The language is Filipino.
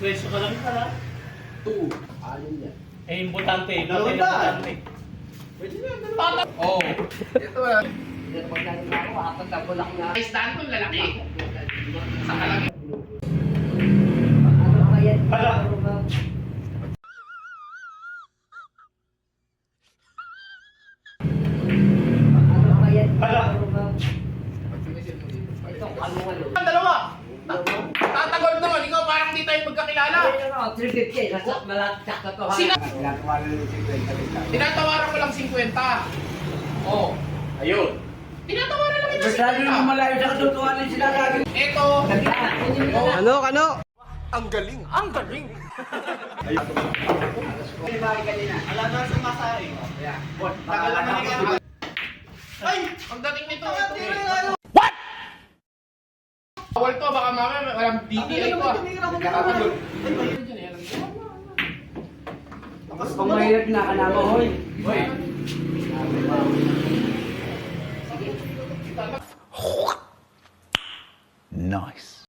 Pwesto ka lang pala. 2. Alin yan? Eh, importante. Dalawang Importante. Pwede na, dalawa. Oo. Ito ah. Pagkain na ako, apat na bulak na. Ay, stand ko lalaki. Sa kalaki. Ano ba yan? Hala. Ano ba yan? Hala. Ito, ano ano? Ang dalawa. Tatagol naman, ikaw parang di tayo magkakilala. 350, nasa malaksak na to. Sina- Ginagawa na ng 50. Tinatawaran ko lang 50. Oh. Ayun. Tinatawaran lang ito Masyado 50. nang malayo sa katotohanan sinasabi. Ito. Oh. Ano, kano? Ang galing. Ang galing. Wala na sa masari. Tagal naman yung Ay! Pagdating nito. What? Bawal to, baka mamaya walang DTI to ah. Kung mahirap na ka naman, hoy. Hoy. Nice.